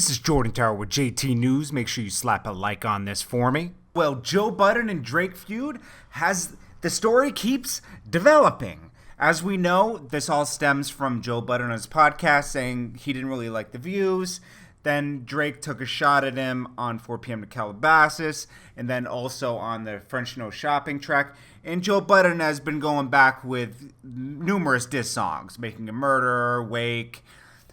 This is Jordan Tower with JT News. Make sure you slap a like on this for me. Well, Joe Budden and Drake feud the story keeps developing. As we know, this all stems from Joe Budden on his podcast saying he didn't really like the views. Then Drake took a shot at him on 4 p.m. to Calabasas, and then also on the French No Shopping track. And Joe Budden has been going back with numerous diss songs, Making a Murderer, Wake.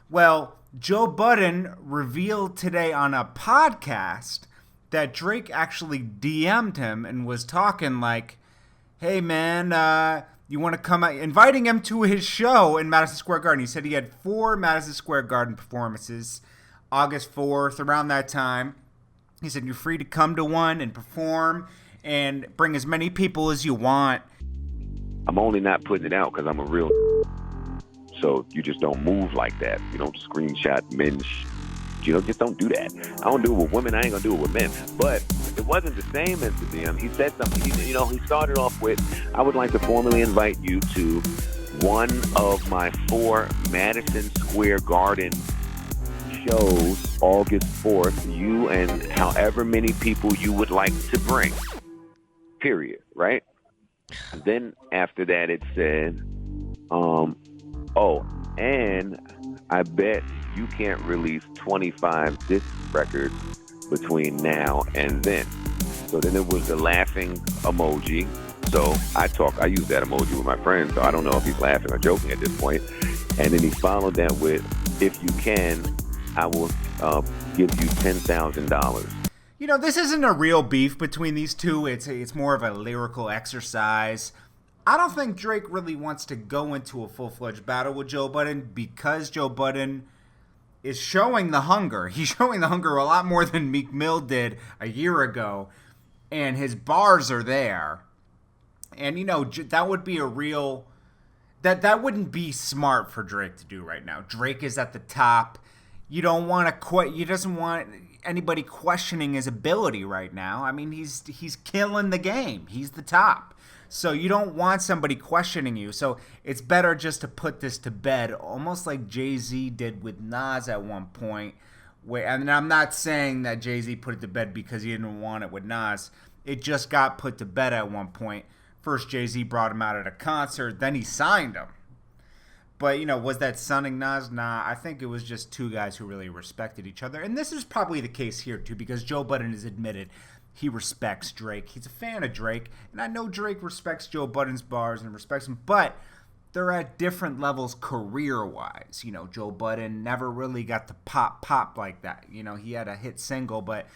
Well, Joe Budden revealed today on a podcast that Drake actually DM'd him and was talking like, hey man, you want to come out, inviting him to his show in Madison Square Garden. He said he had 4 Madison Square Garden performances, August 4th, around that time. He said, you're free to come to one and perform and bring as many people as you want. I'm only not putting it out because I'm a real so you just don't move like that. You don't screenshot men. Just don't do that. I don't do it with women. I ain't gonna do it with men. But it wasn't the same as the DM. He said something. He started off with, I would like to formally invite you to one of my 4 Madison Square Garden shows, August 4th. You and however many people you would like to bring. Period. Right? Then after that, it said, and I bet you can't release 25 disc records between now and then. So then it was the laughing emoji. So I use that emoji with my friends, so I don't know if he's laughing or joking at this point. And then he followed that with, if you can, I will give you $10,000. This isn't a real beef between these two. It's more of a lyrical exercise. I don't think Drake really wants to go into a full-fledged battle with Joe Budden because Joe Budden is showing the hunger. He's showing the hunger a lot more than Meek Mill did a year ago, and his bars are there. And, that would be a real... That wouldn't be smart for Drake to do right now. Drake is at the top. You don't want to he doesn't want anybody questioning his ability right now. I mean, he's killing the game. He's the top. So you don't want somebody questioning you. So it's better just to put this to bed, almost like Jay-Z did with Nas at one point. And I'm not saying that Jay-Z put it to bed because he didn't want it with Nas. It just got put to bed at one point. First, Jay-Z brought him out at a concert. Then he signed him. But, was that sunning Nas? Nah, I think it was just 2 guys who really respected each other. And this is probably the case here, too, because Joe Budden has admitted he respects Drake. He's a fan of Drake. And I know Drake respects Joe Budden's bars and respects him. But they're at different levels career-wise. Joe Budden never really got to pop like that. He had a hit single, but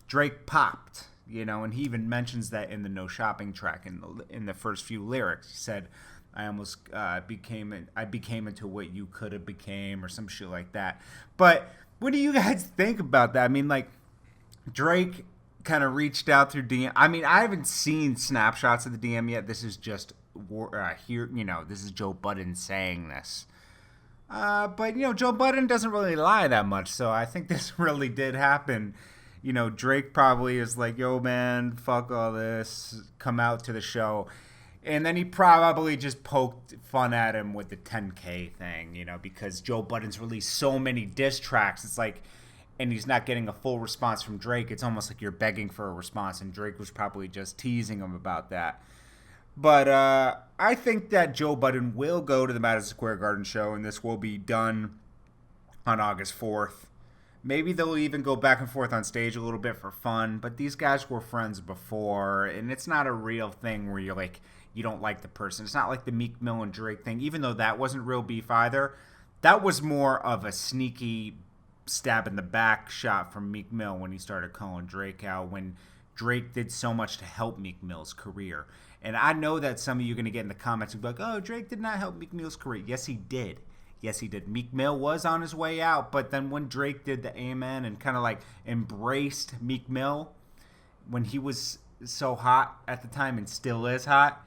Drake popped. And he even mentions that in the No Shopping track in the first few lyrics. He said, I almost became into what you could have became, or some shit like that. But what do you guys think about that? I mean, like, Drake kind of reached out through DM. I mean, I haven't seen snapshots of the DM yet. This is just this is Joe Budden saying this. But Joe Budden doesn't really lie that much, so I think this really did happen. Drake probably is like, yo, man, fuck all this. Come out to the show. And then he probably just poked fun at him with the 10K thing, because Joe Budden's released so many diss tracks. It's like, and he's not getting a full response from Drake. It's almost like you're begging for a response, and Drake was probably just teasing him about that. But I think that Joe Budden will go to the Madison Square Garden show, and this will be done on August 4th. Maybe they'll even go back and forth on stage a little bit for fun, but these guys were friends before, and it's not a real thing where you're like, you don't like the person. It's not like the Meek Mill and Drake thing, even though that wasn't real beef either. That was more of a sneaky stab in the back shot from Meek Mill when he started calling Drake out, when Drake did so much to help Meek Mill's career. And I know that some of you are going to get in the comments and be like, oh, Drake did not help Meek Mill's career. Yes, he did. Yes, he did. Meek Mill was on his way out, but then when Drake did the Amen and kind of like embraced Meek Mill when he was so hot at the time and still is hot,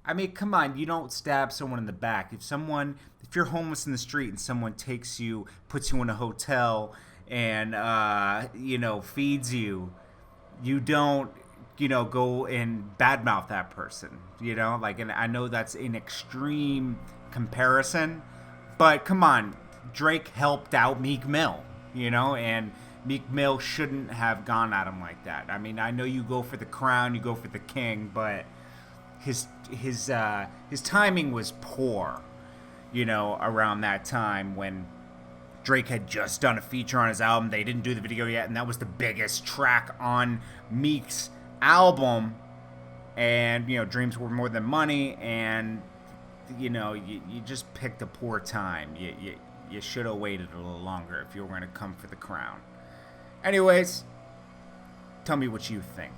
I mean, come on, you don't stab someone in the back. If you're homeless in the street and someone takes you, puts you in a hotel and, feeds you, you don't, go and badmouth that person, and I know that's an extreme comparison, but come on, Drake helped out Meek Mill. you know, and Meek Mill shouldn't have gone at him like that. I mean, I know you go for the crown, you go for the king, but his timing was poor, you know, around that time when Drake had just done a feature on his album. They didn't do the video yet, and that was the biggest track on Meek's album. And, you know, dreams were more than money, and, you know, you just picked a poor time. You should have waited a little longer if you were going to come for the crown. Anyways, tell me what you think.